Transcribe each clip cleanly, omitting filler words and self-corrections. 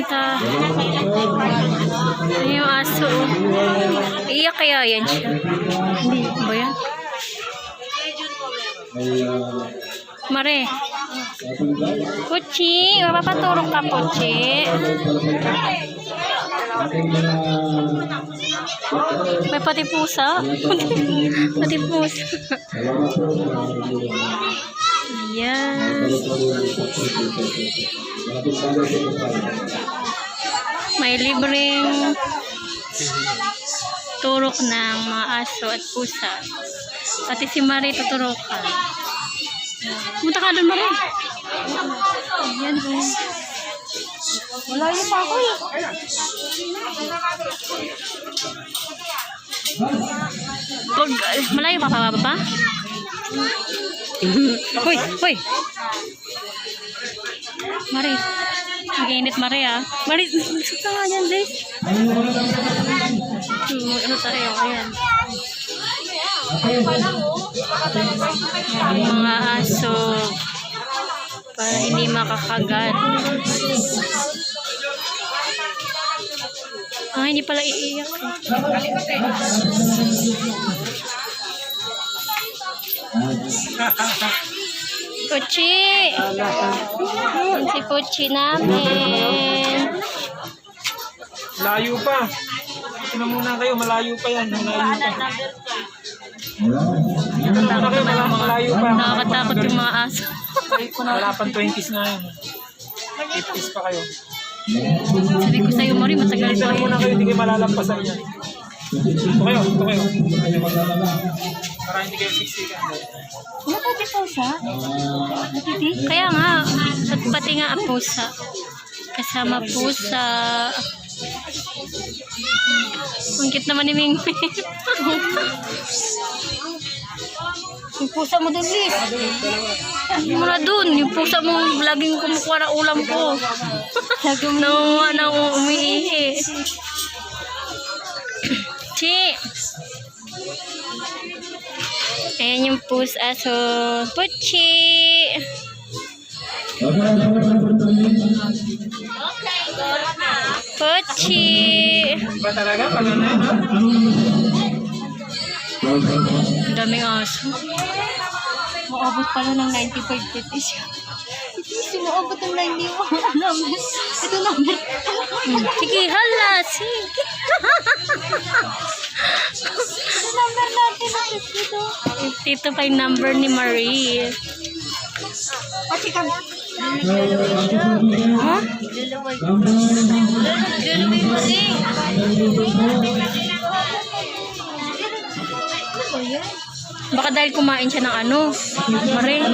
pupunta. Ano yung aso? Iyak kaya yan siya? Hindi ba yan? Mare. Puchi, mapapaturok ka, Puchi. May pati pusa. Pati pusa. Ayan. May libreng turok ng mga aso at pusa. Pati si Marie tuturokan. Punta ka doon, Marie. Ayan. Malayo pa ako eh. Malayo pa pa? Hoy, hoy. Marie. Mag-init, Marie, ah. Marie, suka nga yan, Liz. Ano tayo? Ayan. Ang mga aso para hindi makakagat. Hindi pala iiyak. Puchi! Si Puchi namin. Layo pa. Ito na muna kayo, malayo pa yan. Malayo pa. Malayo pa. Nakakatakot yung mga aso. Wala pang 20s na yun. 50s pa kayo. Sabi ko sa'yo, Marie, matagal Ito pa na muna kayo, hindi kayo malalampasan yan. Ito kayo, ito kayo. Para hindi kayo siksikan. Ano pati pusa? Kaya nga, pati nga ang pusa. Kasama pusa. Ang cute naman ni Mingming. Yung pusa mo dun, Liz. Yung muna dun, yung pusa mo laging kumukuha ng ulam ko. Nangunga na umiihi. Chi! Ayan yung pusa, aso. Puchi! Puchi! Ba talaga? Pag ano yun, ha? Ang daming aso. Maabot pala ng 95 pesos. Hindi, maabot ng 91 namin. Ito number. Sige, hala. Sige. Ito number natin. Ito. Dito pa yung number ni Marie. Pati kami. Ha? Galaway mo eh. Baka dahil kumain siya ng ano, Marie.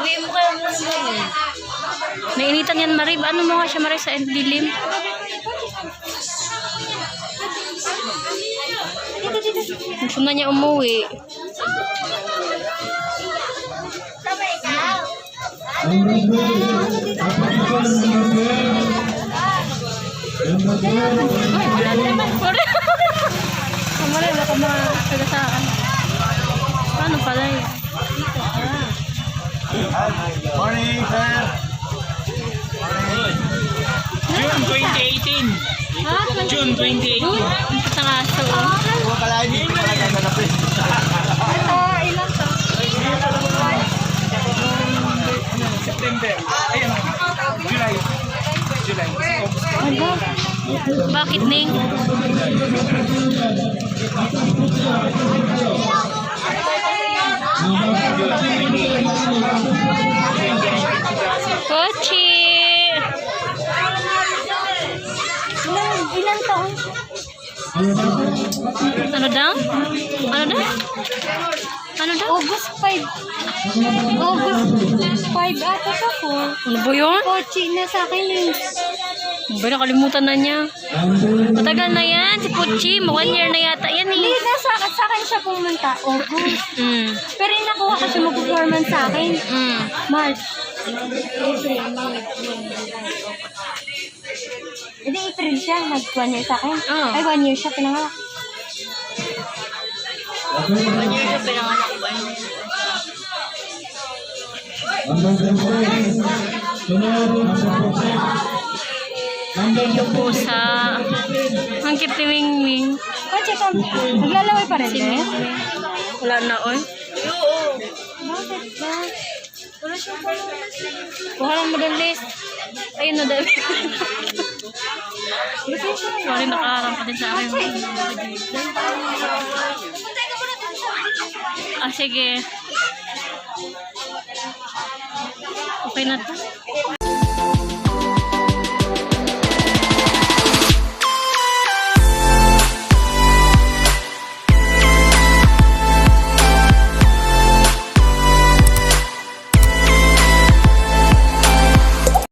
Uwi mo kaya mo ngayon. Nainitan yan, Marie. Ano mo nga siya, Marie, sa dilim? Gusto na niya umuwi. Ay, wala naman. Marie, baka makagasaan. Paano pala yun? Morning, sir. June 2018. Ha? June 2018. Ang sa aso. Huwag pala, hindi ko pala gaganapin. Ilan to? September. Ayun. July. Bakit, Ning? Pochi! Ilan taon? Ano daw? Ano daw? Ano daw? August 5. August 5 ata sa 4. Ano ba yun? Pochi na sa akin eh. Ba, nakalimutan na niya. Matagal na yan. Si Puchi, 1 year na yata yan Hindi eh. na sa akin siya pumunta. August. Pero yung nakuha ko siya mag-performance sa akin. March. Hindi, April siya. Nag-1 year sa akin. Oh. Ay, 1 year siya pinanganak. 1 year siya pinanganak. Yung pusa. Ang cute ni Mingming. Pache ka, naglalaway pa rin Si eh? Mingming. Wala na, oy. Bakit ba? Wala siyang followers. Kuha lang mo doon, Liz. Ayun na, dami. Sorry, nakaharap pa din sa akin. Ah, sige. Okay na to.